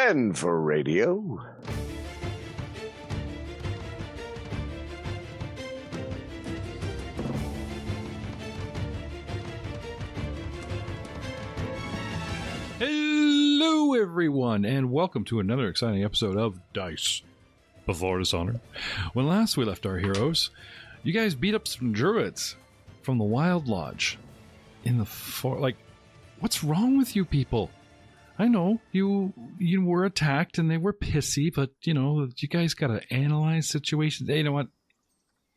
D10 for radio. Hello, everyone, and welcome to another exciting episode of Dice Before Dishonor. When last we left our heroes, you guys beat up some druids from the Wild Lodge in the what's wrong with you people? I know you were attacked and they were pissy, but you guys gotta analyze situations. Hey, you know what?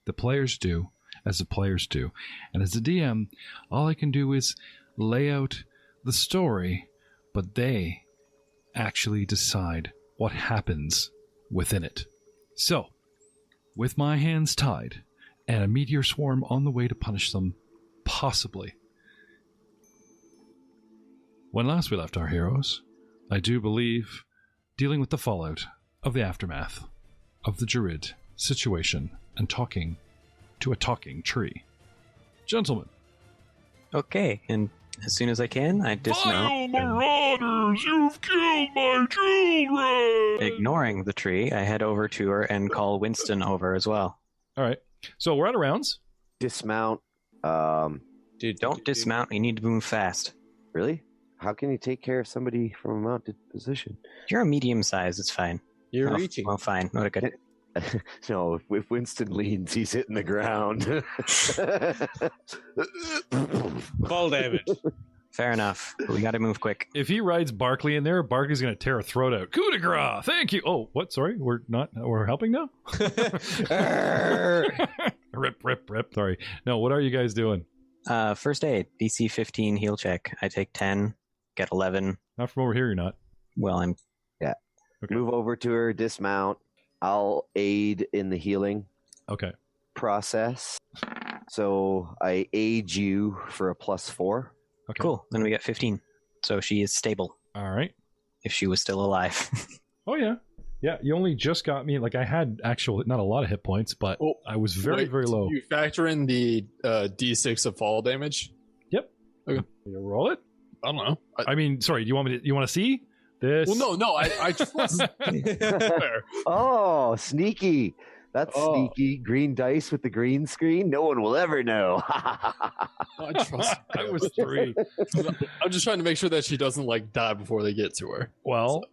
The players do, as the players do. And as a DM, all I can do is lay out the story, but they actually decide what happens within it. So, with my hands tied and a meteor swarm on the way to punish them, possibly. When last we left our heroes, I do believe dealing with the fallout of the aftermath of the druid situation and talking to a talking tree. Gentlemen. Okay, and as soon as I can, I dismount. Vile marauders, you've killed my children! Ignoring the tree, I head over to her and call Winston over as well. All right, so we're out of rounds. Dismount. Dude, don't dismount. You need to move fast. Really? How can you take care of somebody from a mounted position? You're a medium size. It's fine. You're reaching. Well, fine. Not a good. No, if Winston leans, he's hitting the ground. Fall damage. Fair enough. But we got to move quick. If he rides Barkley in there, Barkley's going to tear a throat out. Coup de grace! Thank you! Oh, what? Sorry? We're helping now? Rip. Sorry. No, what are you guys doing? First aid. DC 15 heal check. I take 10, get 11. Not from over here, you're not. Well, I'm... Yeah. Okay. Move over to her, dismount. I'll aid in the healing Okay. process. So I aid you for a +4. Okay. Cool. Then we get 15. So she is stable. All right. If she was still alive. Oh, yeah. Yeah, you only just got me, I had not a lot of hit points, but I was very low. You factor in the D6 of fall damage? Yep. Okay. You roll it? I don't know. I mean, sorry, you want to see this? Well, no, I trust. Oh, sneaky. That's sneaky. Green dice with the green screen. No one will ever know. I trust. That was 3. I'm just trying to make sure that she doesn't die before they get to her. Well,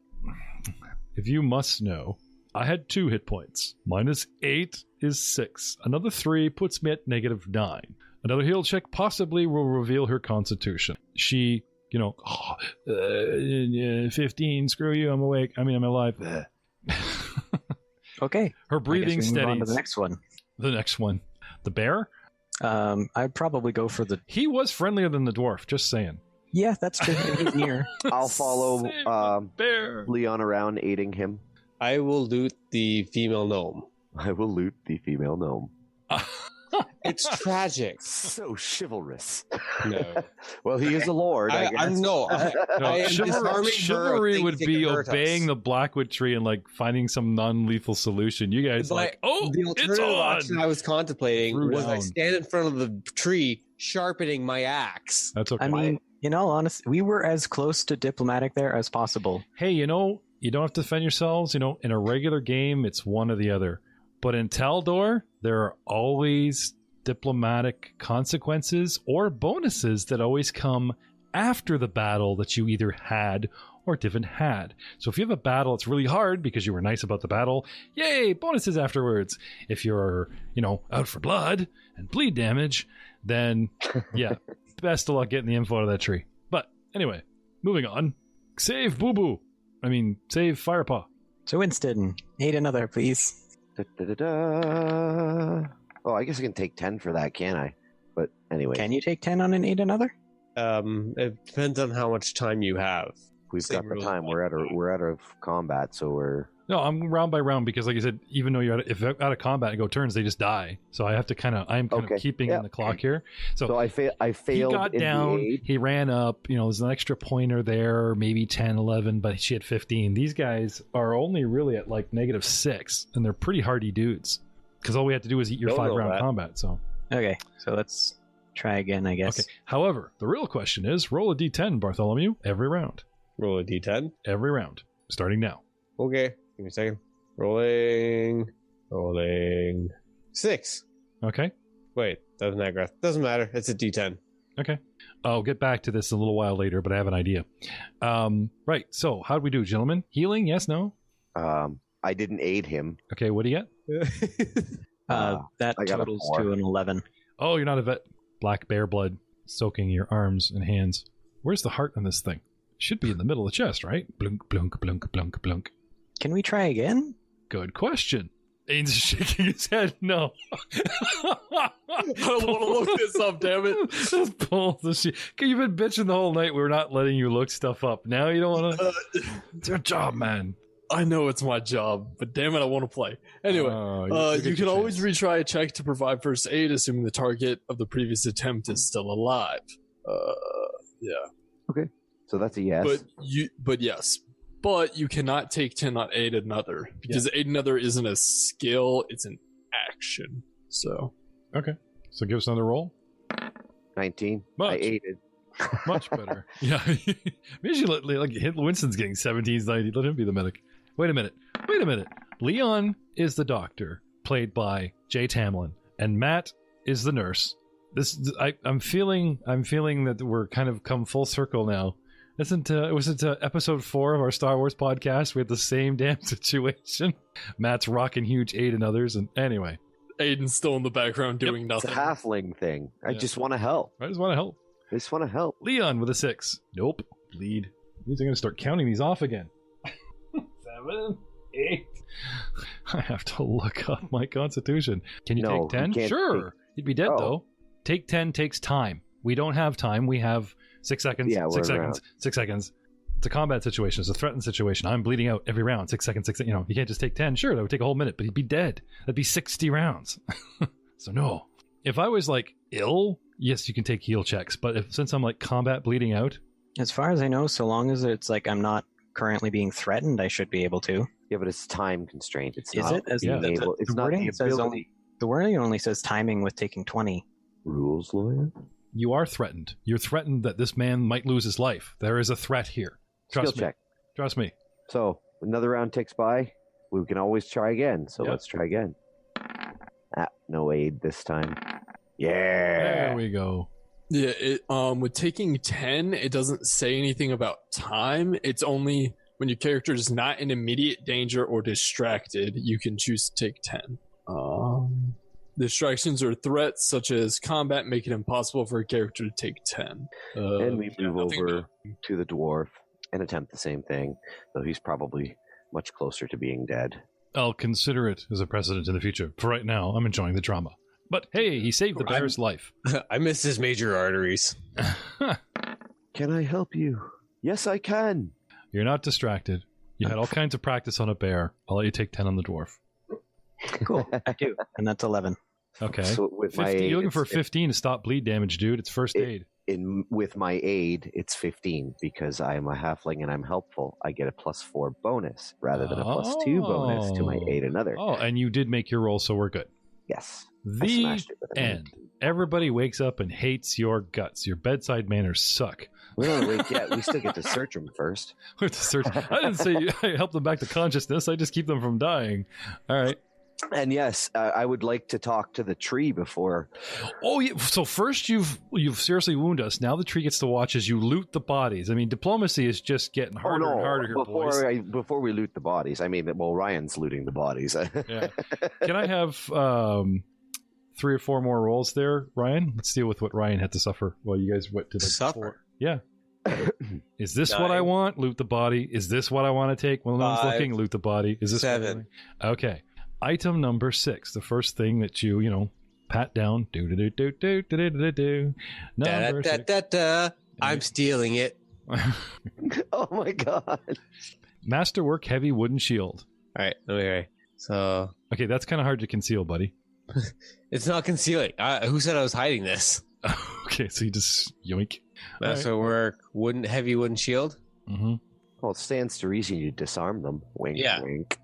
if you must know, I had 2 hit points. -8 is 6. Another 3 puts me at -9. Another heal check possibly will reveal her constitution. She, 15, screw you, I'm awake. I'm alive. Okay. Her breathing steadies. Move on to steadies. the next one. The next one. The bear? I'd probably go for the... He was friendlier than the dwarf, just saying. Yeah, that's true. He's near. I'll follow Save the bear. Leon around, aiding him. I will loot the female gnome. I will loot the female gnome. It's tragic. So chivalrous. No. Well, he is a lord, I guess. No, I am disarming her chivalry of would things be that can hurt obeying us. the Blackwood tree and finding some non-lethal solution. You guys But oh, the it's alternative on. option I was contemplating Threw was I down. stand in front of the tree, sharpening my axe. That's okay. I mean, in all honesty, we were as close to diplomatic there as possible. Hey, you don't have to defend yourselves. In a regular game, it's one or the other. But in Taldor, there are always diplomatic consequences or bonuses that always come after the battle that you either had or didn't had. So if you have a battle, it's really hard because you were nice about the battle. Yay, bonuses afterwards. If you're, out for blood and bleed damage, then yeah, best of luck getting the info out of that tree. But anyway, moving on. Save Boo Boo. Save Firepaw. So Winston, aid another, please. Da-da-da-da. Oh, I guess I can take 10 for that, can't I? But anyway. Can you take 10 on an aid another? It depends on how much time you have. We've Same got the rule time. as We're out of combat, so we're... No, I'm round by round because, like I said, even though if out of combat and go turns, they just die. So I have to I'm kind of keeping in the clock here. So I failed. He got in down. the aid. He ran up. There's an extra pointer there, maybe 10, 11, but she had 15. These guys are only really at -6, and they're pretty hardy dudes. Because all we had to do was eat your 5-round combat. So Okay, so let's try again, I guess. okay. However, the real question is: roll a d10, Bartholomew, every round. Roll a d10. Every round. starting now. Okay, give me a second. Rolling. 6. Okay. Wait, doesn't that doesn't matter. It's a D10. Okay. I'll get back to this a little while later, but I have an idea. Right. So, how do we do, gentlemen? Healing? Yes, no? I didn't aid him. Okay, what do you get? That I got a totals 4. to an 11. Oh, you're not a vet. Black bear blood soaking your arms and hands. Where's the heart on this thing? Should be in the middle of the chest, right? Blunk, blunk, blunk, blunk, blunk. Can we try again? Good question. Aiden's shaking his head. No. I don't want to look this up, damn it. Just pull the shit. You've been bitching the whole night. We're not letting you look stuff up. Now you don't want to. It's your job, man. I know it's my job, but damn it, I want to play. Anyway, you can always retry a check to provide first aid, assuming the target of the previous attempt is still alive. Yeah. Okay, so that's a yes. But you cannot take 10 on aid another because aid another isn't a skill; it's an action. So okay, so give us another roll. 19. Much. I aided. Much better. Yeah. Maybe you let Winston's getting 17s, 90. Let him be the medic. Wait a minute. Leon is the doctor, played by Jay Tamlin, and Matt is the nurse. I'm feeling that we're kind of come full circle now. Was it episode 4 of our Star Wars podcast? We had the same damn situation. Matt's rocking huge aid and others, and anyway, Aiden's still in the background doing It's a nothing. halfling thing. I just want to help. I just want to help. Leon with a 6. Nope. Bleed. Means I'm going to start counting these off again. 7, 8. I have to look up my constitution. Can you take 10? Sure. You'd be dead though. Take 10 takes time. We don't have time. We have 6 seconds. Yeah, 6 seconds. 6 seconds. It's a combat situation. It's a threatened situation. I'm bleeding out every round. 6 seconds. 6. You can't just take 10. Sure, that would take a whole minute, but he'd be dead. That'd be 60 rounds. So no. If I was ill, yes, you can take heal checks. But since I'm combat bleeding out, As far as I know, so long as it's I'm not currently being threatened, I should be able to. Yeah, but it's time constraint. It's Is not it? As being the- able. It's the not wording the says ability. The wording only says timing with taking 20. Rules lawyer. you are threatened. You're threatened that this man might lose his life. There is a threat here. Trust Skill me. check. Trust me. So another round ticks by. We can always try again. So Yeah. let's try again. No aid this time. Yeah. There we go. Yeah, with taking 10, it doesn't say anything about time. It's only when your character is not in immediate danger or distracted, you can choose to take 10. Distractions or threats such as combat make it impossible for a character to take 10. And we yeah, move nothing over to the dwarf and attempt the same thing, though he's probably much closer to being dead. I'll consider it as a precedent in the future. For right now, I'm enjoying the drama. But hey, he saved the bear's life. I missed his major arteries. Can I help you? Yes, I can. You're not distracted. You had all kinds of practice on a bear. I'll let you take 10 on the dwarf. Cool. I do. And that's 11. Okay. So with my 50, aid, you're looking for it's- 15 to stop bleed damage, dude. It's first aid. with my aid, it's 15 because I am a halfling and I'm helpful. I get a +4 bonus rather than a +2 bonus to my aid another. Oh, and you did make your roll, so we're good. Yes. I The smashed it with a end. Everybody wakes up and hates your guts. Your bedside manners suck. We don't wait yet. We still get to search them first. We have to search. I didn't say I help them back to consciousness. I just keep them from dying. All right. And yes, I would like to talk to the tree before. Oh, yeah. So first you've seriously wounded us. Now the tree gets to watch as you loot the bodies. I mean, diplomacy is just getting harder and harder here, boys. Before we loot the bodies, I mean, well, Ryan's looting the bodies. Yeah. Can I have 3 or 4 more rolls there, Ryan? Let's deal with what Ryan had to suffer while you guys went to the Suffer? 4. Yeah. Is this what I want? Loot the body. Is this what I want to take? Well, no one's 5, looking. Loot the body. Is this what I 7. want? Okay. Item number 6. The first thing that you pat down. Do. Number 6. Da-da-da-da-da. I'm stealing it. Oh my god. Masterwork heavy wooden shield. All right. Okay. So Okay, that's kind of hard to conceal, buddy. it's not concealing. Who said I was hiding this? Okay, so you just yoink. Masterwork, heavy wooden shield. Mm-hmm. Well, it stands to reason you disarm them. Wink, Yeah. wink.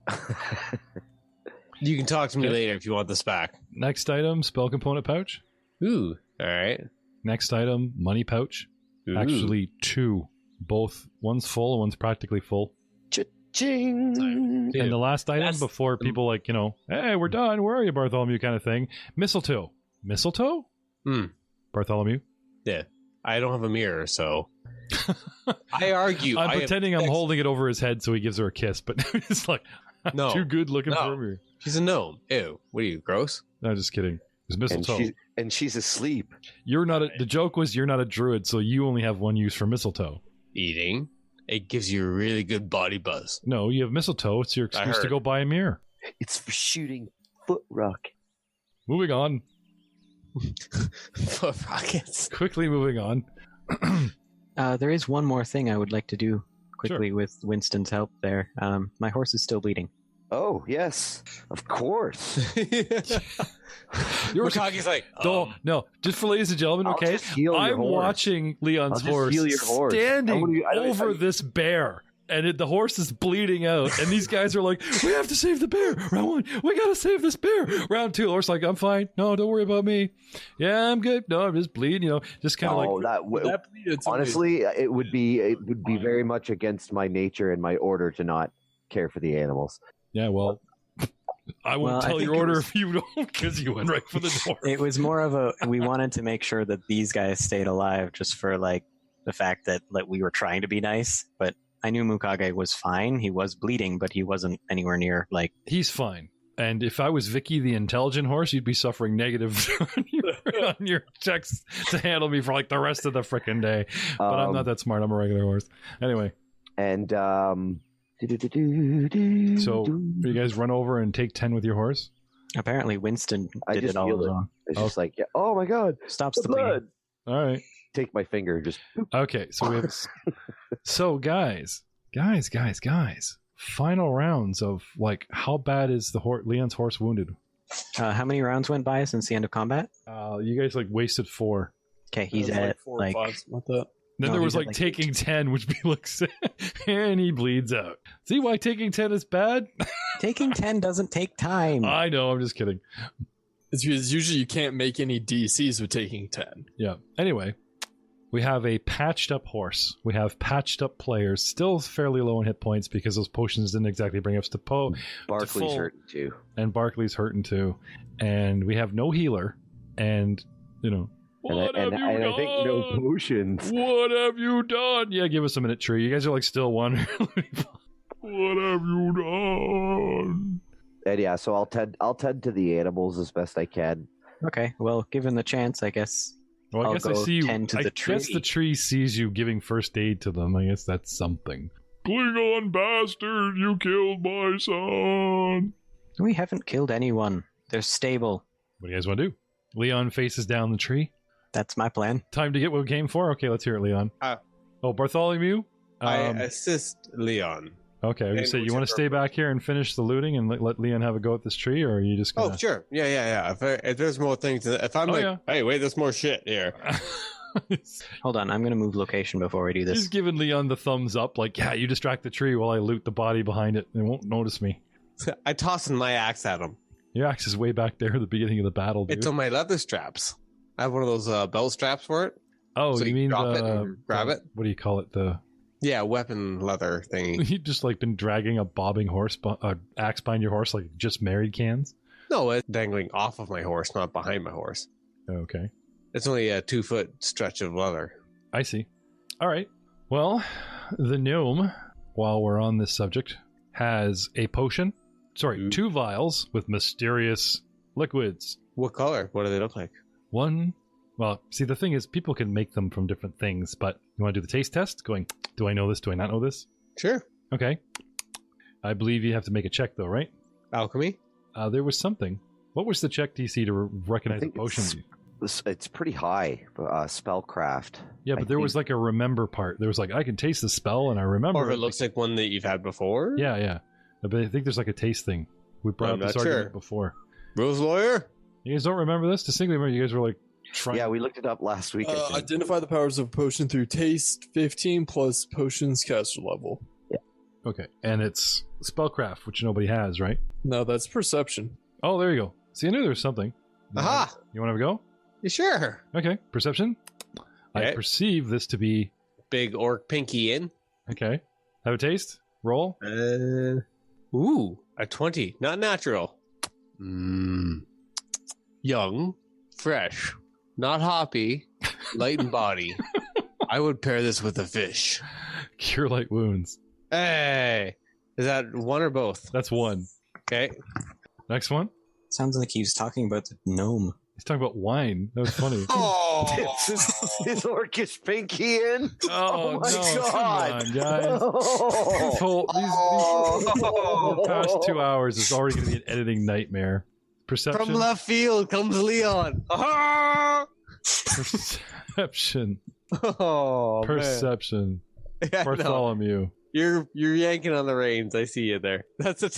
You can talk to me Okay. later if you want this back. Next item, spell component pouch. Ooh. All right. Next item, money pouch. Ooh. Actually, 2. Both. One's full, one's practically full. Ching. And the last item That's- before people like, hey, we're done. Where are you, Bartholomew? Kind of thing. Mistletoe. Mistletoe? Bartholomew? Yeah. I don't have a mirror, so I argue. I'm pretending I'm holding it over his head so he gives her a kiss, but it's like, I'm No. too good looking No. for a mirror. She's a gnome. Ew. What are you, gross? No, just kidding. It's mistletoe. And she's asleep. You're not the joke was you're not a druid, so you only have one use for mistletoe. Eating. It gives you a really good body buzz. No, you have mistletoe. It's your excuse to heard. go buy a mirror. It's for shooting foot rock. Moving on. Foot rockets. Quickly moving on. There is one more thing I would like to do quickly with Winston's help there. My horse is still bleeding. Oh, yes. Of course. Makagi's like, No, just for ladies and gentlemen, I'll okay? just heal your I'm horse. watching Leon's I'll just horse heal your horse. standing I don't- over this bear. And the horse is bleeding out. And these guys are like, we have to save the bear. Round 1, we got to save this bear. Round 2, the horse like, I'm fine. No, don't worry about me. Yeah, I'm good. No, I'm just bleeding, just kind of like. That bleeded to me. Honestly, it would be very much against my nature and my order to not care for the animals. Yeah, well, I won't Well, I tell think your it order was- if you don't, because you went right for the door. It was more of we wanted to make sure that these guys stayed alive just for like the fact that we were trying to be nice, but I knew Mukage was fine. He was bleeding, but he wasn't anywhere near like. He's fine. And if I was Vicky, the intelligent horse, you'd be suffering negative on your checks to handle me for like the rest of the frickin' day. But I'm not that smart. I'm a regular horse. Anyway. And So you guys run over and take 10 with your horse? Apparently, Winston I did just it all healed his it. own. It's just like, oh my god, Stops the the bleeding. blood. All right. Take my finger, just Okay. So we have. So guys. Final rounds of like, how bad is Leon's horse wounded? How many rounds went by since the end of combat? You guys like wasted 4. Okay, he's It was at 4 or like 5, something like that. Then No, there was he's at, like like, taking 10, which be like, and he bleeds out. See why taking 10 is bad? taking 10 doesn't take time. I know, I'm just kidding. It's because usually you can't make any DCs with taking 10. Yeah. Anyway, we have a patched up horse. We have patched up players, still fairly low in hit points because those potions didn't exactly bring us to Barkley's full. hurting too. And Barkley's hurting too. And we have no healer. And, And I think no potions. What have you done? Yeah, give us a minute, Tree. You guys are like still wondering. What have you done? And yeah, so I'll tend to the animals as best I can. Okay, well, given the chance, I guess. Well, I I'll guess I go see you. tend to I the guess tree. the tree sees you giving first aid to them. I guess that's something. Klingon bastard, you killed my son. We haven't killed anyone. They're stable. What do you guys want to do? Leon faces down the tree. That's my plan. Time to get what we came for? Okay, let's hear it, Leon. Bartholomew? I assist Leon. Okay, you And say you want to whichever- stay back here and finish the looting and let Leon have a go at this tree, or are you just gonna... Oh, sure. Yeah. If there's more things, if I'm hey, wait, there's more shit here. Hold on, I'm going to move location before we do this. He's giving Leon the thumbs up, like, yeah, you distract the tree while I loot the body behind it. They won't notice me. I toss my axe at him. Your axe is way back there at the beginning of the battle, dude. It's on my leather straps. I have one of those belt straps for it. Oh, So you you mean drop it and grab it? What do you call it? Yeah, weapon leather thingy. You just like been dragging a bobbing axe behind your horse like just married cans? No, it's dangling off of my horse, not behind my horse. Okay. It's only a 2-foot stretch of leather. I see. All right. Well, the gnome, while we're on this subject, has a potion. Sorry, 2 vials with mysterious liquids. What color? What do they look like? One. Well, see, the thing is, people can make them from different things, but you want to do the taste test? Going, do I know this? Do I not know this? Sure. Okay. I believe you have to make a check, though, right? Alchemy? There was something. What was the check DC to recognize the potion? It's pretty high. Spellcraft. Yeah, but there was like a remember part. There was like, I can taste the spell and I remember. Or if it looks like one that you've had before? Yeah. But I think there's like a taste thing. We brought I'm up this not argument sure. before. Rose lawyer? You guys don't remember this? Distinctly remember you guys were like trying. Yeah, we looked it up last week. I think. Identify the powers of a potion through taste 15 plus potions caster level. Okay, and it's spellcraft, which nobody has, right? No, that's perception. Oh, there you go. See, I knew there was something. Aha! You want to have a go? You sure? Okay, perception. I Okay. perceive this to be Big orc pinky in. okay. Have a taste. Roll. Ooh, a 20. Not natural. Young, fresh, not hoppy, light in body. I would pair this with a fish. Cure light wounds. Hey! Is that one or both? That's one. Okay. Next one. Sounds like he was talking about the gnome. He's talking about wine. That was funny. Is Orcish Pinky in? Oh, my no, God. come on, guys. The past 2 hours is already going to be an editing nightmare. Perception. From left field comes Leon. Aha! Perception. Oh, Perception. man. Bartholomew. You're yanking on the reins. I see you there. That's a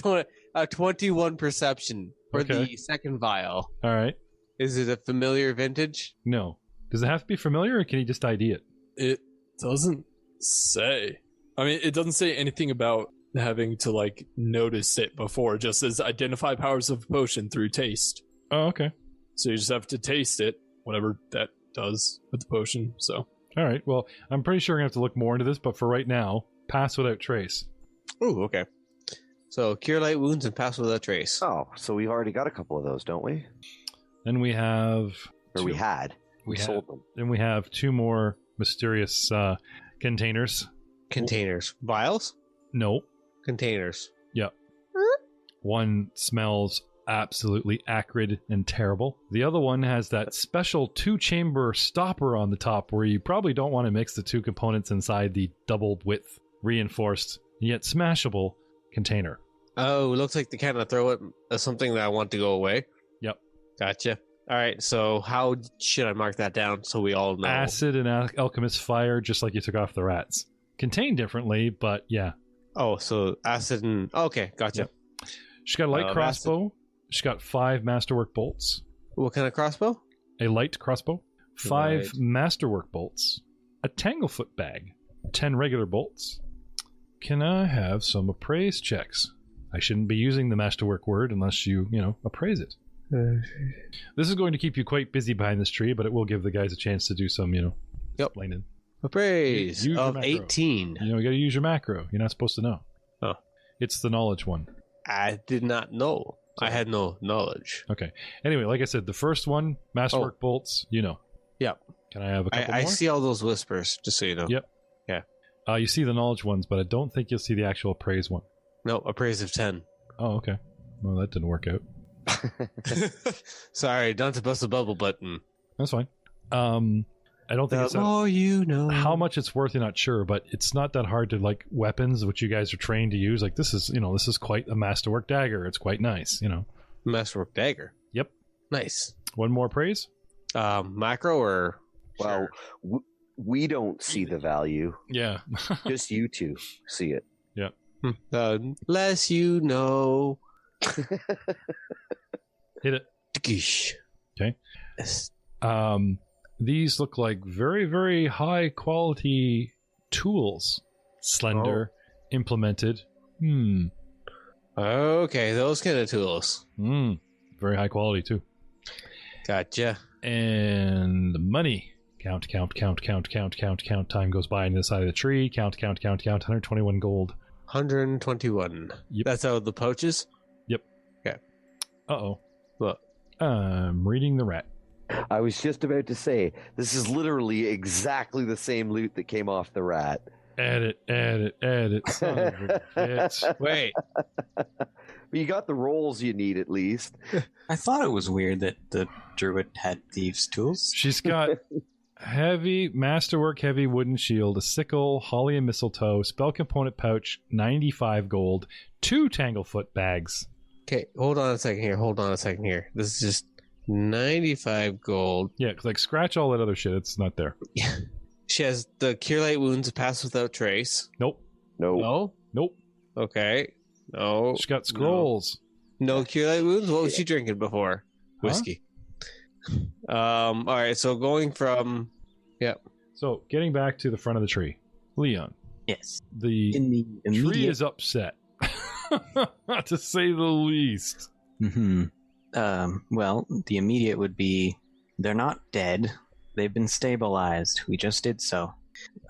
21 perception for the second vial. All right. Is it a familiar vintage? No. Does it have to be familiar, or can he just ID it? It doesn't say. I mean, it doesn't say anything about having to, like, notice it before. It just says identify powers of potion through taste. Oh, okay. So you just have to taste it, whatever that does with the potion, so. All right. Well, I'm pretty sure we're going to have to look more into this, but for right now, pass without trace. Ooh, okay. So, cure light wounds and pass without trace. Oh, so we've already got a couple of those, don't we? Then we have... Or we had. We sold them. Then we have 2 more mysterious containers. Containers. Vials? No. Containers. Yep. One smells absolutely acrid and terrible. The other one has that special 2-chamber stopper on the top where you probably don't want to mix the 2 components inside the double width, reinforced, yet smashable container. Oh, it looks like they kind of throw it as something that I want to go away. Yep. Gotcha. All right, so how should I mark that down so we all know? Acid and alchemist fire, just like you took off the rats. Contained differently, but yeah. Oh, so acid and... Okay, gotcha. Yep. She's got a light crossbow. She's got 5 masterwork bolts. What kind of crossbow? A light crossbow. 5 Right. masterwork bolts. A tanglefoot bag. 10 regular bolts. Can I have some appraise checks? I shouldn't be using the masterwork word unless you appraise it. This is going to keep you quite busy behind this tree, but it will give the guys a chance to do some, explaining. Appraise Use your of macro. 18. You got to use your macro. You're not supposed to know. Oh. It's the knowledge one. I did not know. I had no knowledge. Okay. Anyway, like I said, the first one, masterwork bolts, Yep. Can I have a couple I more? see all those whispers, just so you know. Yep. Yeah. You see the knowledge ones, but I don't think you'll see the actual appraise one. No, appraise of 10. Oh, okay. Well, that didn't work out. Sorry, not to bust the bubble button. That's fine. I don't think it's more you know. how much it's worth. You're not sure, but it's not that hard to like weapons, which you guys are trained to use. Like this is quite a masterwork dagger. It's quite nice, Masterwork dagger. Yep. Nice. One more praise. Macro or Well, we don't see the value. Yeah. Just you two see it. Yep. Less you know. Hit it. Okay. Yes. These look like very, very high quality tools. Slender, implemented. Okay, those kind of tools. Very high quality too. Gotcha. And money. Count. Time goes by on the side of the tree. Count. 121 gold. 121. Yep. That's out of the pouches? Yep. Okay. Uh-oh. What? I'm reading the rat. I was just about to say, this is literally exactly the same loot that came off the rat. Add it. Son of a bitch. Wait. But you got the rolls you need at least. I thought it was weird that the druid had thieves' tools. She's got heavy masterwork, heavy wooden shield, a sickle, holly and mistletoe, spell component pouch, 95 gold, 2 tanglefoot bags. Okay, hold on a second here. This is just 95 gold. Yeah, like scratch all that other shit. It's not there. She has the Cure Light Wounds pass without trace. Nope. No. Nope. Okay. No. She's got scrolls. No Cure Light Wounds? What was she drinking before? Whiskey. All right, so going from... Yep. So, getting back to the front of the tree. Leon. Yes. The In the immediate... tree is upset. To say the least. Well, the immediate would be, they're not dead. They've been stabilized. We just did so.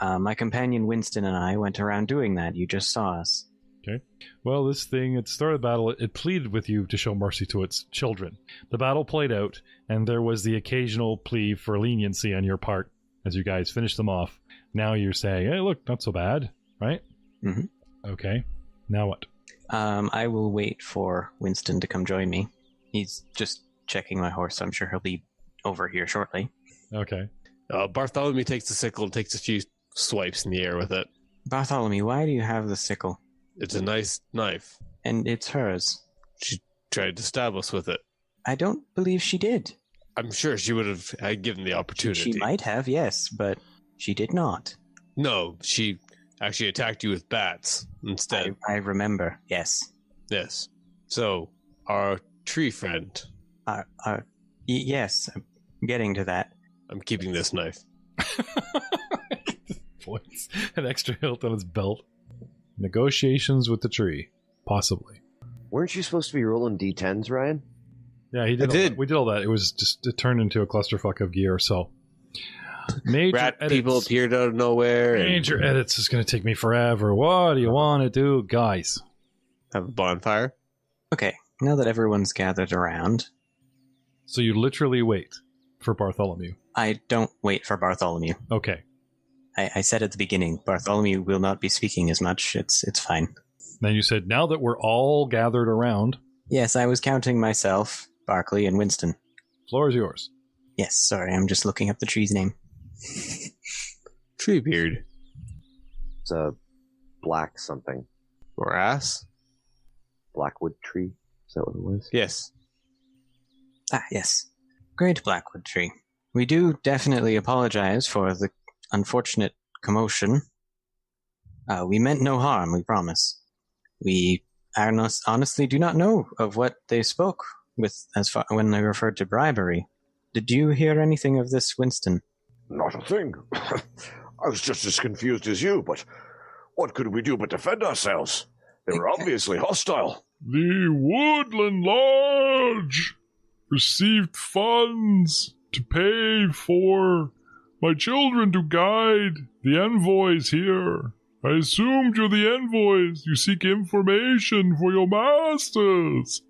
My companion Winston and I went around doing that. You just saw us. Okay. Well, this thing, at the start of the battle, it pleaded with you to show mercy to its children. The battle played out, and there was the occasional plea for leniency on your part as you guys finished them off. Now you're saying, hey, look, not so bad, right? Mm-hmm. Okay. Now what? I will wait for Winston to come join me. He's just checking my horse, so I'm sure he'll be over here shortly. Okay. Bartholomew takes the sickle and takes a few swipes in the air with it. Bartholomew, why do you have the sickle? It's a nice knife. And it's hers. She tried to stab us with it. I don't believe she did. I'm sure she would have had given the opportunity. She might have, yes, but she did not. No, she actually attacked you with bats instead. I remember, yes. Yes. So, our tree friend. Yes, I'm getting to that. I'm keeping this knife. Points an extra hilt on his belt. Negotiations with the tree, possibly. Weren't you supposed to be rolling d10s, Ryan? Yeah, he did. We did all that. It was just it turned into a clusterfuck of gear. So, major rat edits. people appeared out of nowhere. Major edits is going to take me forever. What do you want to do, guys? Have a bonfire. Okay, now that everyone's gathered around, So you literally wait for Bartholomew. I don't wait for Bartholomew. Okay. I said at the beginning, Bartholomew will not be speaking as much. It's fine. Then you said, now that we're all gathered around, Yes, I was counting myself, Barclay, and Winston. floor is yours. Yes, sorry, I'm just looking up the tree's name. Treebeard. It's a black something. Grass? Blackwood tree? Is that what it was? Yes. Yes. Great Blackwood tree. We do definitely apologize for the unfortunate commotion. We meant no harm, we promise. We honestly do not know of what they spoke with when they referred to bribery. Did you hear anything of this, Winston? Not a thing. I was just as confused as you, but what could we do but defend ourselves? They were obviously hostile. The Woodland Lodge received funds to pay for my children to guide the envoys here. I assumed you're the envoys. You seek information for your masters.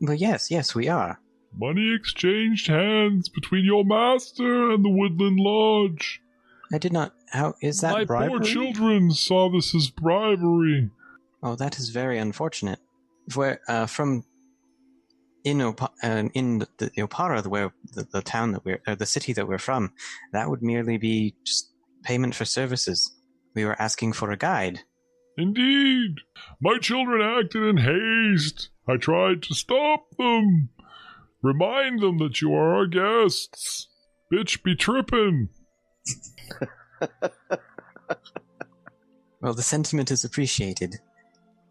Well, yes, we are. Money exchanged hands between your master and the Woodland Lodge. I did not... How is that My bribery? poor children saw this as bribery. Oh, that is very unfortunate. From in the Opara, where the town that we're, the city that we're from, that would merely be just payment for services. We were asking for a guide. Indeed. My children acted in haste. I tried to stop them. Remind them that you are our guests. Bitch be trippin'. Well, the sentiment is appreciated.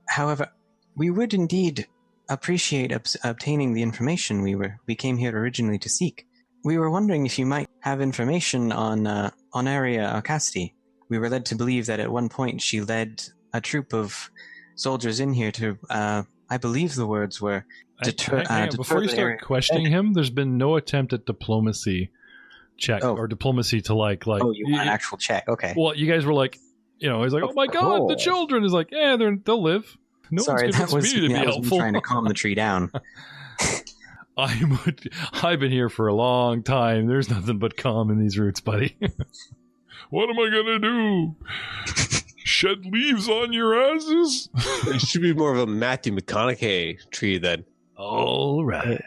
However, we would indeed appreciate obtaining the information we came here originally to seek. We were wondering if you might have information on Aria Arcasti. We were led to believe that at one point she led a troop of soldiers in here to, I believe the words were, deter... Before you start questioning him, there's been no attempt at diplomacy check or diplomacy to like. Oh, you want an actual check? Okay. Well, you guys were like, he's like, oh my god, the children is like, yeah, they'll live. No Sorry, one's that was me to be helpful. trying to calm the tree down. I've been here for a long time. There's nothing but calm in these roots, buddy. What am I gonna do? Shed leaves on your asses? It should be more of a Matthew McConaughey tree then. All right.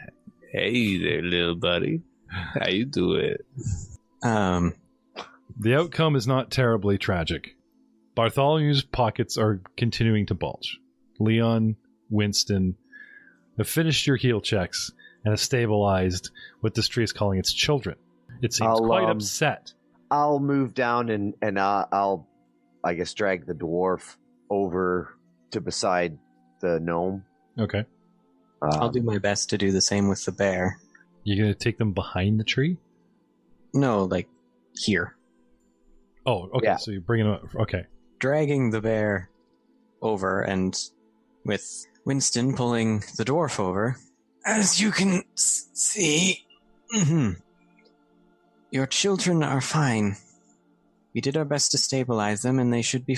Hey there, little buddy. How you doing? The outcome is not terribly tragic. Bartholomew's pockets are continuing to bulge. Leon, Winston have finished your heal checks and have stabilized what this tree is calling its children. It seems quite upset. I'll move down and I'll, I guess, drag the dwarf over to beside the gnome. Okay. I'll do my best to do the same with the bear. You're going to take them behind the tree? No, like here. Oh, okay. Yeah. So you're bringing them up. Okay. Dragging the bear over and with Winston pulling the dwarf over. As you can see, your children are fine. We did our best to stabilize them, and they should be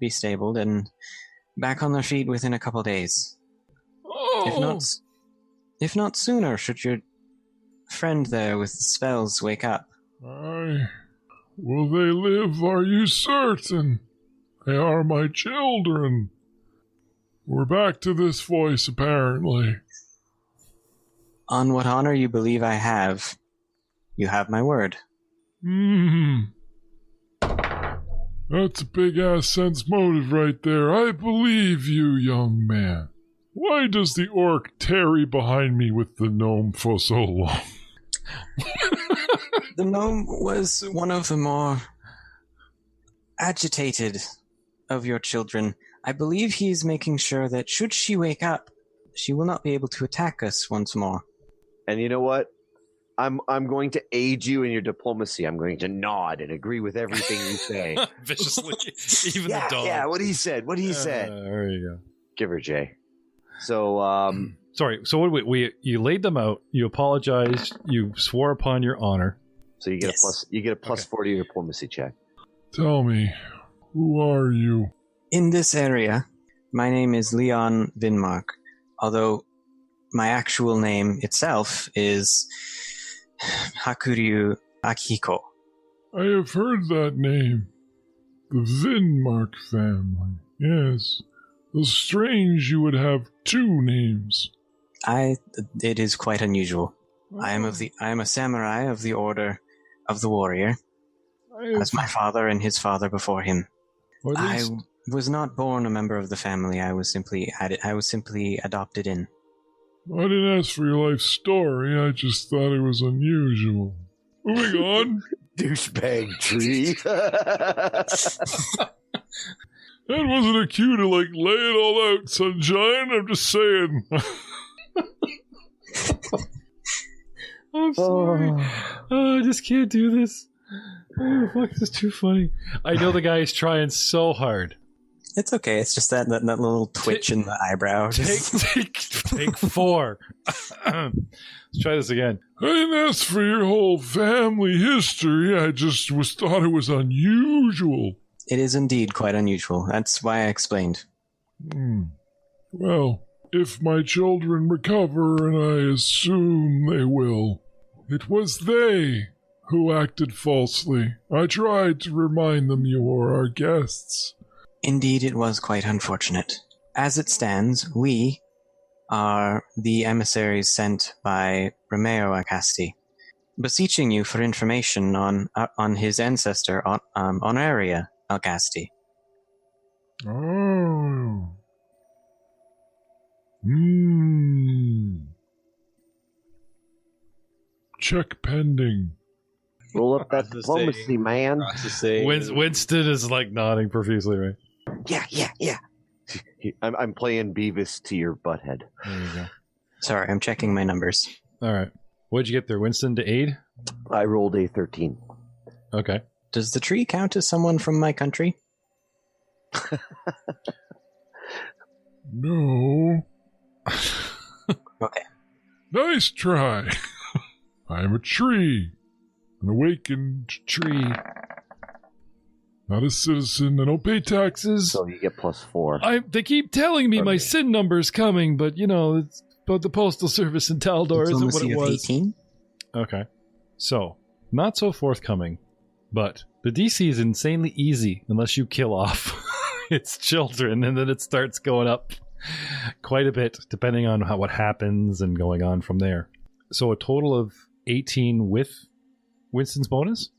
stabled. And back on their feet within a couple days. Oh! If not sooner, should your friend there with the spells wake up. Aye. Will they live, are you certain? They are my children. We're back to this voice, apparently. On what honor you believe I have, you have my word. That's a big-ass sense motive right there. I believe you, young man. Why does the orc tarry behind me with the gnome for so long? The gnome was one of the more agitated of your children. I believe he is making sure that should she wake up, she will not be able to attack us once more. And you know what? I'm going to aid you in your diplomacy. I'm going to nod and agree with everything you say. Viciously. Even yeah, the dog. Yeah, what he said. There you go. Give her Jay. So, sorry. So what you laid them out. You apologized. You swore upon your honor. So you get a plus 40 diplomacy check. Tell me, who are you? In this area, my name is Leon Vinmark, although my actual name itself is Hakuryu Akihiko. I have heard that name. The Vinmark family. Yes. It was strange you would have two names. It is quite unusual. Oh. I am a samurai of the Order of the Warrior, as my father and his father before him. I was not born a member of the family. I was simply adopted in. I didn't ask for your life story. I just thought it was unusual. Moving on. Douchebag tree. That wasn't a cue to, lay it all out, sunshine. I'm just saying. I'm sorry. I just can't do this. Oh, fuck, this is too funny. I know the guy is trying so hard. It's okay. It's just that little twitch in the eyebrow. Take 4. Let's try this again. I didn't ask for your whole family history. I just thought it was unusual. It is indeed quite unusual. That's why I explained. Well, if my children recover, and I assume they will, it was they who acted falsely. I tried to remind them you were our guests. Indeed, it was quite unfortunate. As it stands, we are the emissaries sent by Romeo Acasti, beseeching you for information on his ancestor, Honoria Alcasti. Oh. Check pending. Roll up that diplomacy, man. Winston is nodding profusely, right? Yeah. I'm playing Beavis to your butthead. There you go. Sorry, I'm checking my numbers. All right. What'd you get there, Winston, to aid? I rolled a 13. Okay. Does the tree count as someone from my country? No. Okay. Nice try. I'm a tree. An awakened tree. Not a citizen. I don't pay taxes. So you get plus 4. They keep telling me my SIN number's coming, but it's about the Postal Service in Taldor isn't what it was. 18? Okay. So, not so forthcoming, but the DC is insanely easy unless you kill off its children, and then it starts going up quite a bit, depending on what happens and going on from there. So a total of 18 with Winston's bonus?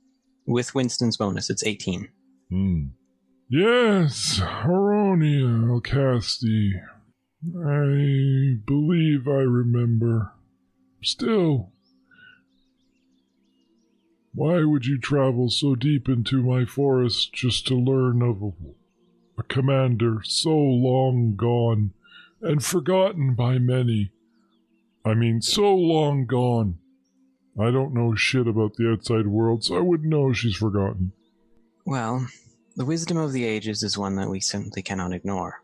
With Winston's bonus, it's 18. Yes, Aronia Alcasti. I believe I remember. Still, why would you travel so deep into my forest just to learn of a commander so long gone and forgotten by many? I mean, so long gone. I don't know shit about the outside world, so I wouldn't know she's forgotten. Well, the wisdom of the ages is one that we simply cannot ignore.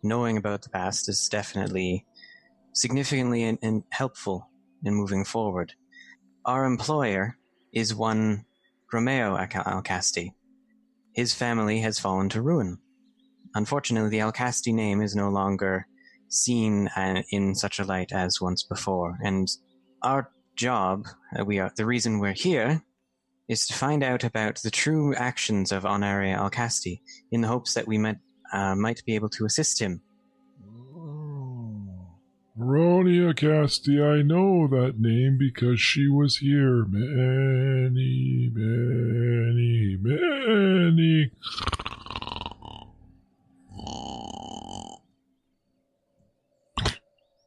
Knowing about the past is definitely significantly and helpful in moving forward. Our employer is one Romeo Alcasti. His family has fallen to ruin. unfortunately, the Alcasti name is no longer seen in such a light as once before. And our job, the reason we're here, is to find out about the true actions of Honoria Alcasti, in the hopes that we might be able to assist him. Ronia Casti, I know that name because she was here many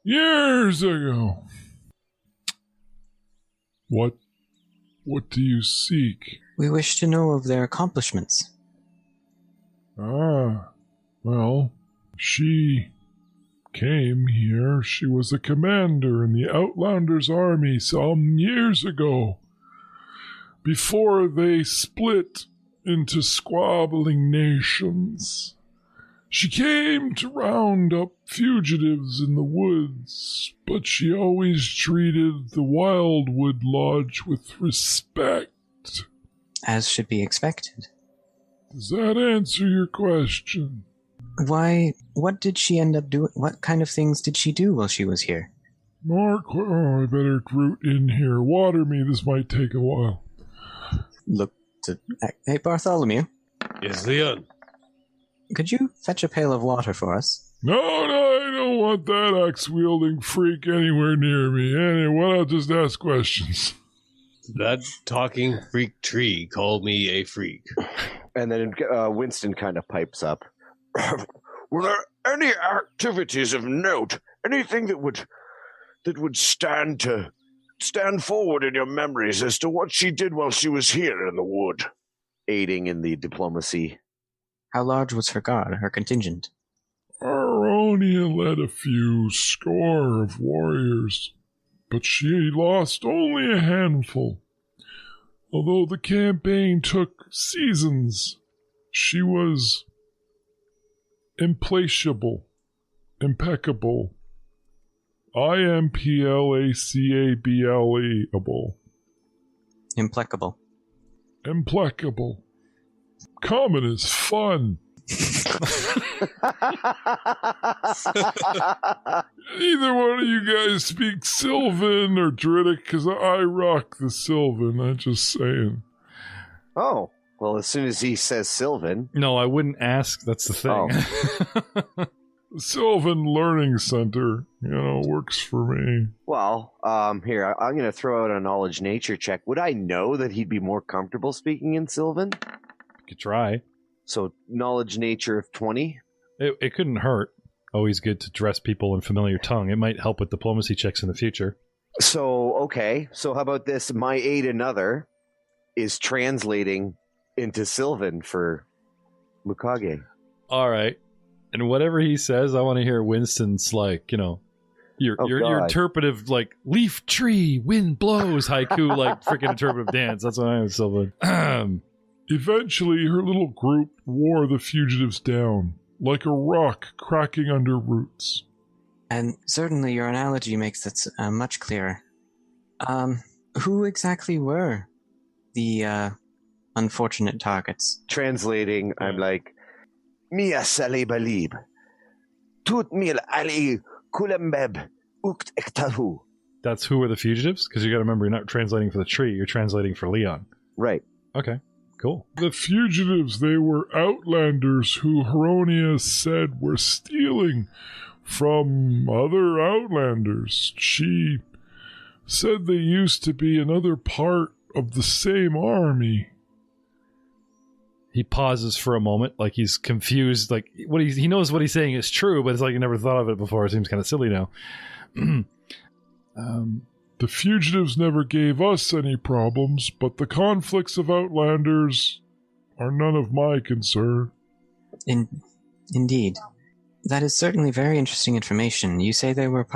years ago. What do you seek? We wish to know of their accomplishments. Well, she came here. She was a commander in the Outlanders' army some years ago, before they split into squabbling nations. She came to round up fugitives in the woods, but she always treated the Wildwood Lodge with respect. As should be expected. Does that answer your question? Why, what did she end up doing? What kind of things did she do while she was here? I better root in here. Water me, this might take a while. Hey, Bartholomew. Yes, Leon. Could you fetch a pail of water for us? No, I don't want that axe-wielding freak anywhere near me. Anyway, I'll just ask questions. That talking freak tree called me a freak. And then Winston kind of pipes up. Were there any activities of note? Anything that would stand forward in your memories as to what she did while she was here in the wood? Aiding in the diplomacy. How large was her guard, her contingent? Aronia led a few score of warriors, but she lost only a handful. Although the campaign took seasons, she was implacable, impeccable. Implacable. Implacable. Implacable. Common is fun. Neither one of you guys speak Sylvan or Druidic, because I rock the Sylvan. I'm just saying. Oh, well, as soon as he says Sylvan. No, I wouldn't ask. That's the thing. The Sylvan Learning Center, works for me. Well, here, I'm going to throw out a knowledge nature check. Would I know that he'd be more comfortable speaking in Sylvan? You could try. So, knowledge nature of 20? It couldn't hurt. Always good to dress people in familiar tongue. It might help with diplomacy checks in the future. So, okay. So, how about this? My aid another is translating into Sylvan for Mukage. All right. And whatever he says, I want to hear Winston's, your interpretive, leaf, tree, wind blows, haiku, freaking interpretive dance. That's what I am, Sylvan. Eventually, her little group wore the fugitives down, like a rock cracking under roots. And certainly your analogy makes it much clearer. Who exactly were the unfortunate targets? Translating, I'm like, Mia Sali Balib, Tut Mil Ali Kulembeb Ukt Ektahu. That's who were the fugitives? Because you got to remember, you're not translating for the tree, you're translating for Leon. Right. Okay. Cool. The fugitives, they were Outlanders who Heronia said were stealing from other Outlanders. She said they used to be another part of the same army. He pauses for a moment, like he's confused. Like he knows what he's saying is true, but it's like he never thought of it before. It seems kind of silly now. The fugitives never gave us any problems, but the conflicts of Outlanders are none of my concern. Indeed. That is certainly very interesting information. You say they were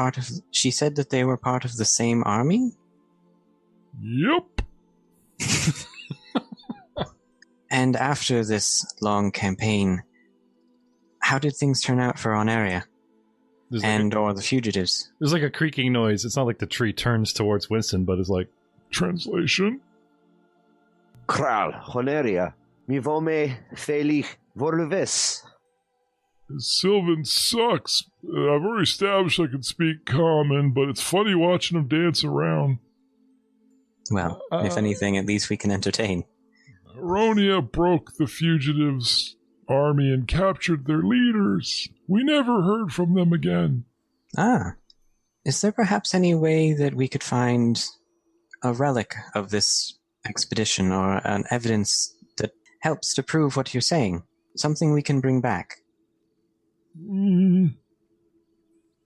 she said that they were part of the same army? Yep. And after this long campaign, how did things turn out for Honoria? Or the fugitives? There's like a creaking noise. It's not like the tree turns towards Winston, but it's like... Translation? Kral, Honoria, mi vome felig vorluvis. Sylvan sucks. I've already established I can speak common, but it's funny watching him dance around. Well, if anything, at least we can entertain. Aronia broke the fugitives' army and captured their leaders. We never heard from them again. Ah. Is there perhaps any way that we could find a relic of this expedition or an evidence that helps to prove what you're saying? Something we can bring back?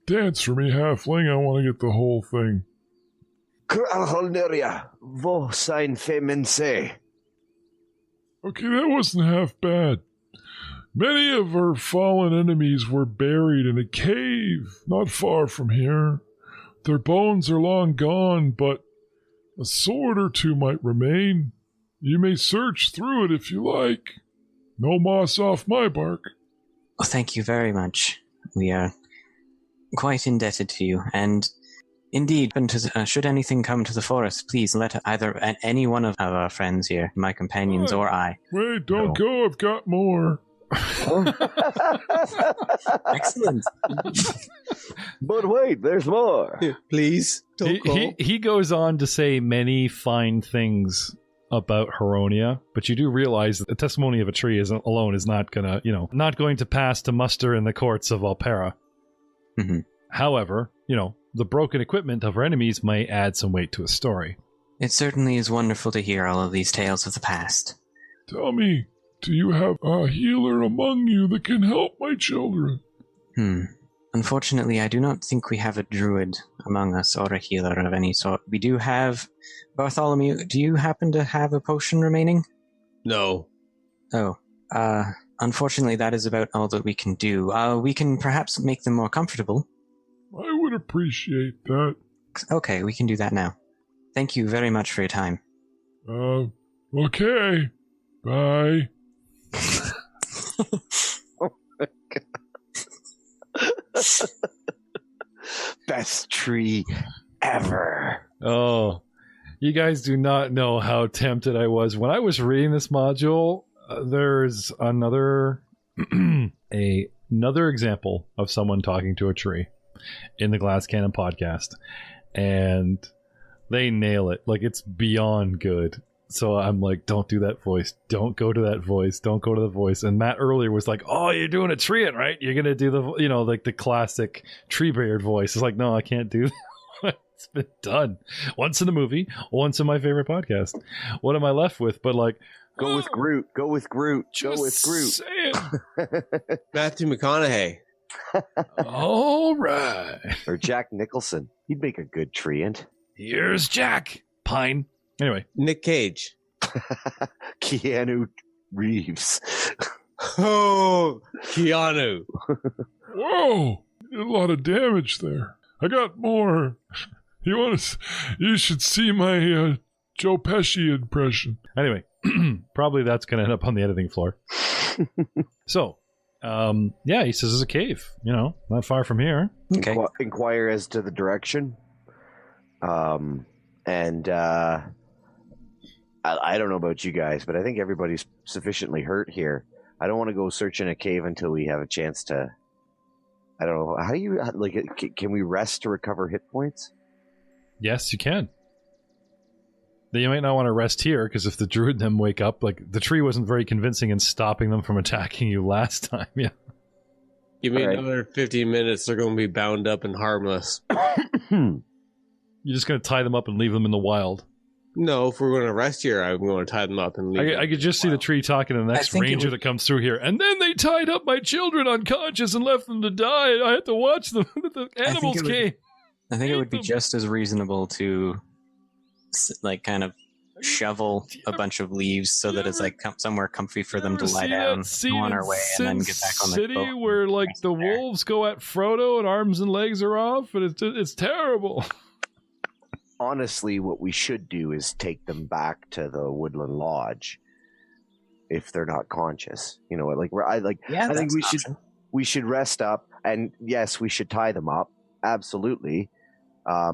Dance for me, halfling. I want to get the whole thing. Vo sein femense. Okay, that wasn't half bad. Many of our fallen enemies were buried in a cave not far from here. Their bones are long gone, but a sword or two might remain. You may search through it if you like. No moss off my bark. Well, thank you very much. We are quite indebted to you, and indeed, should anything come to the forest, please let either any one of our friends here, my companions or I. Wait, don't go. I've got more. Excellent. But wait, there's more. Please, don't go. He goes on to say many fine things about Heronia, but you do realize that the testimony of a tree alone is not not going to pass to muster in the courts of Alpera. Mm-hmm. However, the broken equipment of our enemies may add some weight to a story. It certainly is wonderful to hear all of these tales of the past. Tell me, do you have a healer among you that can help my children? Unfortunately, I do not think we have a druid among us or a healer of any sort. We do have... Bartholomew, do you happen to have a potion remaining? No. Oh, unfortunately, that is about all that we can do. We can perhaps make them more comfortable. I would appreciate that. Okay, we can do that now. Thank you very much for your time. Okay. Bye. Oh my God. Best tree ever. Oh, you guys do not know how tempted I was. When I was reading this module, there's another example of someone talking to a tree in the Glass Cannon podcast, and they nail it. Like, it's beyond good. So I'm like, don't do that voice. Don't go to that voice. Don't go to the voice. And Matt earlier was like, oh, you're doing a treant, right? You're going to do the, like the classic Treebeard voice. It's like, no, I can't do that. It's been done. Once in the movie, once in my favorite podcast. What am I left with? But like, go with Groot. Go with Groot. Go with Groot. Matthew McConaughey. All right. Or Jack Nicholson. He'd make a good treant. Here's Jack. Pine. Anyway. Nick Cage. Keanu Reeves. Oh, Keanu. Whoa, you did a lot of damage there. I got more. You should see my Joe Pesci impression. Anyway, probably that's going to end up on the editing floor. So, yeah, he says there's a cave, not far from here. Okay. Inquire as to the direction. I don't know about you guys, but I think everybody's sufficiently hurt here. I don't want to go search in a cave until we have a chance to... I don't know. How do you... can we rest to recover hit points? Yes, you can. Then you might not want to rest here, because if the druid and them wake up, the tree wasn't very convincing in stopping them from attacking you last time. Yeah. Give me another 15 minutes. They're going to be bound up and harmless. You're just going to tie them up and leave them in the wild. No, if we're going to rest here, I'm going to tie them up and leave them. I could just see the tree talking to the next ranger that comes through here. And then they tied up my children unconscious and left them to die. I had to watch them. The animals came. I think it would be just as reasonable to, kind of shovel a bunch of leaves so that it's somewhere comfy for them to lie down, go on our way, and then get back on the boat. City where the wolves go at Frodo and arms and legs are off, and it's terrible. Honestly, what we should do is take them back to the Woodland Lodge if they're not conscious. I think we should rest up, and yes, we should tie them up. Absolutely,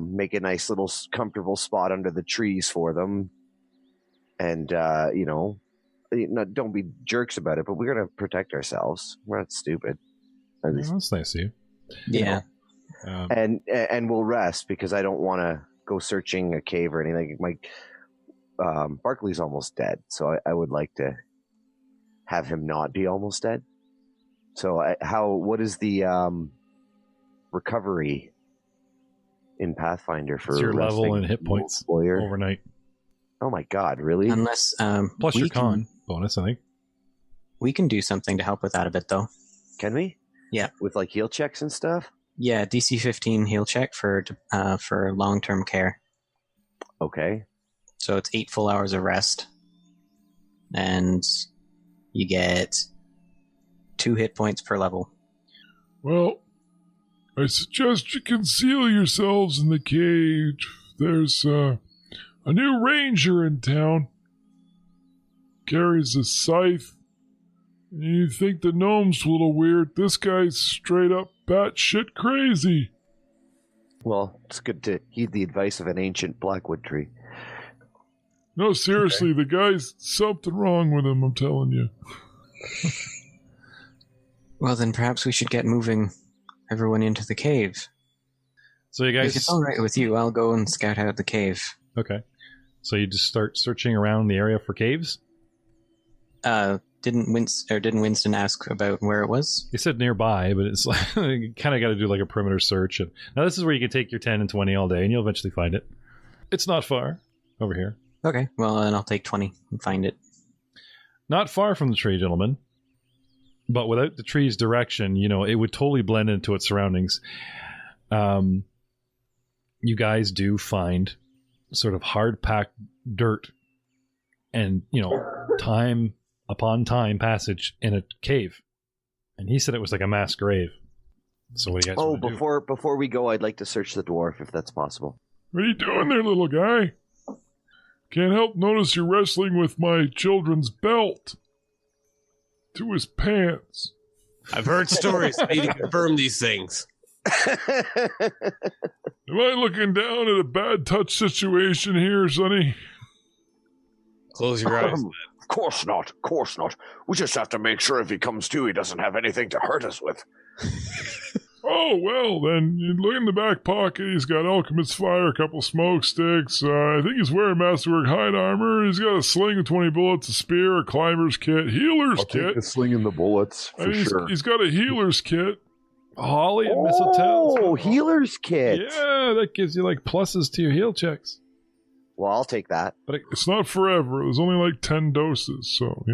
make a nice little comfortable spot under the trees for them, and don't be jerks about it. But we're gonna protect ourselves. We're not stupid. That's nice of you. Yeah. And we'll rest because I don't want to go searching a cave or anything. Barkley's almost dead, so I would like to have him not be almost dead. So what is the recovery in Pathfinder for your level and hit points overnight? Oh my god, really? Unless plus your con bonus, I think. We can do something to help with that a bit, though. Can we? Yeah. With like heal checks and stuff? Yeah, DC 15 heal check for long-term care. Okay. So it's 8 full hours of rest. And you get 2 hit points per level. Well, I suggest you conceal yourselves in the cage. There's a new ranger in town. Carries a scythe. You think the gnome's a little weird. This guy's straight up batshit crazy. Well, it's good to heed the advice of an ancient blackwood tree. No, seriously, The guy's something wrong with him, I'm telling you. Well, then perhaps we should get moving everyone into the cave. So you guys... If it's all right with you, I'll go and scout out the cave. Okay. So you just start searching around the area for caves? Didn't Winston ask about where it was? He said nearby, but it's like you kind of got to do like a perimeter search. And now this is where you can take your 10 and 20 all day, and you'll eventually find it. It's not far over here. Okay, well, then I'll take 20 and find it. Not far from the tree, gentlemen. But without the tree's direction, it would totally blend into its surroundings. You guys do find sort of hard-packed dirt and, time upon time passage in a cave. And he said it was like a mass grave. So what do you guys want to do? Before we go, I'd like to search the dwarf, if that's possible. What are you doing there, little guy? Can't help notice you're wrestling with my children's belt to his pants. I've heard stories. I need to confirm these things. Am I looking down at a bad touch situation here, Sonny? Close your eyes. Of course not. Of course not. We just have to make sure if he comes to, he doesn't have anything to hurt us with. Oh, well, then, you look in the back pocket. He's got Alchemist's Fire, a couple smoke sticks. I think he's wearing Masterwork hide armor. He's got a sling of 20 bullets, a spear, a climber's kit, healer's kit. Take the sling and the bullets, for sure. He's got a healer's kit. Holly and mistletoe. Oh, healer's kit. Yeah, that gives you like pluses to your heal checks. Well, I'll take that. But it's not forever. There's only like 10 doses, so,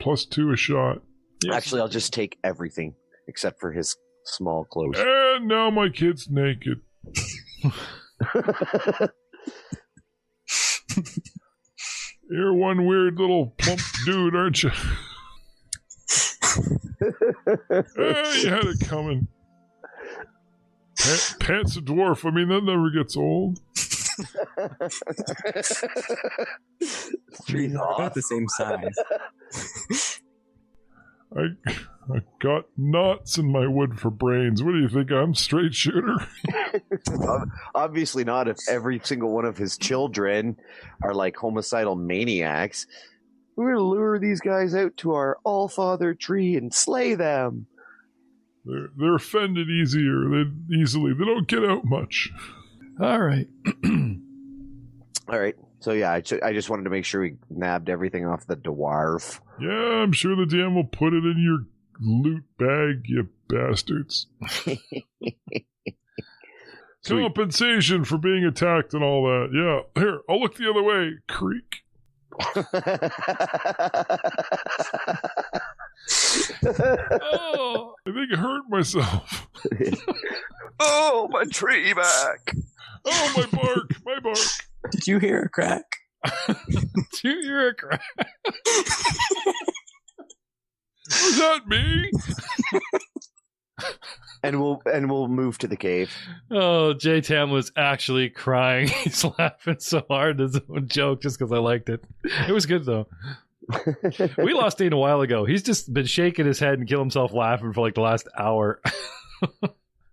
+2 a shot. Yes. Actually, I'll just take everything except for his small clothes. And now my kid's naked. You're one weird little plump dude, aren't you? You had it coming. Pants a dwarf. I mean, that never gets old. They're about the same size. I got knots in my wood for brains. What do you think? I'm straight shooter? Obviously not if every single one of his children are like homicidal maniacs. We're going to lure these guys out to our all-father tree and slay them. They're offended easily. They don't get out much. All right. All right. So, yeah, I just wanted to make sure we nabbed everything off the dwarf. Yeah, I'm sure the DM will put it in your loot bag, you bastards. Compensation for being attacked and all that. Yeah, here, I'll look the other way. Creak. Oh, I think I hurt myself. Oh, my tree back. Oh, my bark. Did you hear a crack? Did you hear a crack? Was that me? And we'll move to the cave. Oh, J-Tam was actually crying. He's laughing so hard at his own joke just because I liked it. It was good, though. We lost Dane a while ago. He's just been shaking his head and killing himself laughing for like the last hour.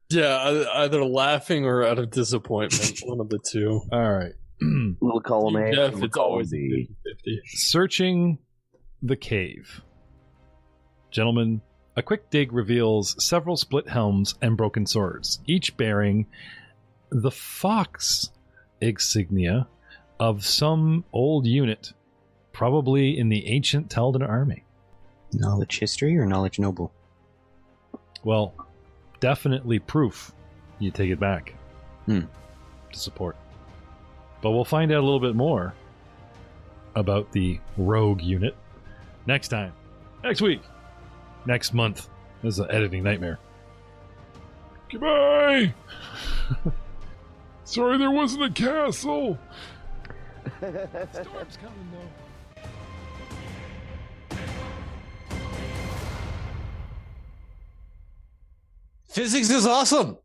Yeah, either laughing or out of disappointment. One of the two. All right. Little column A. Jeff, it's always 50-50. Searching the cave. Gentlemen, A quick dig reveals several split helms and broken swords, each bearing the fox insignia of some old unit, probably in the ancient Taldan army. Knowledge history or knowledge noble? Well, definitely proof you take it back to support. But we'll find out a little bit more about the rogue unit next time, next week, next month. This is an editing nightmare. Goodbye! Sorry there wasn't a castle! Storm's coming, though. Physics is awesome!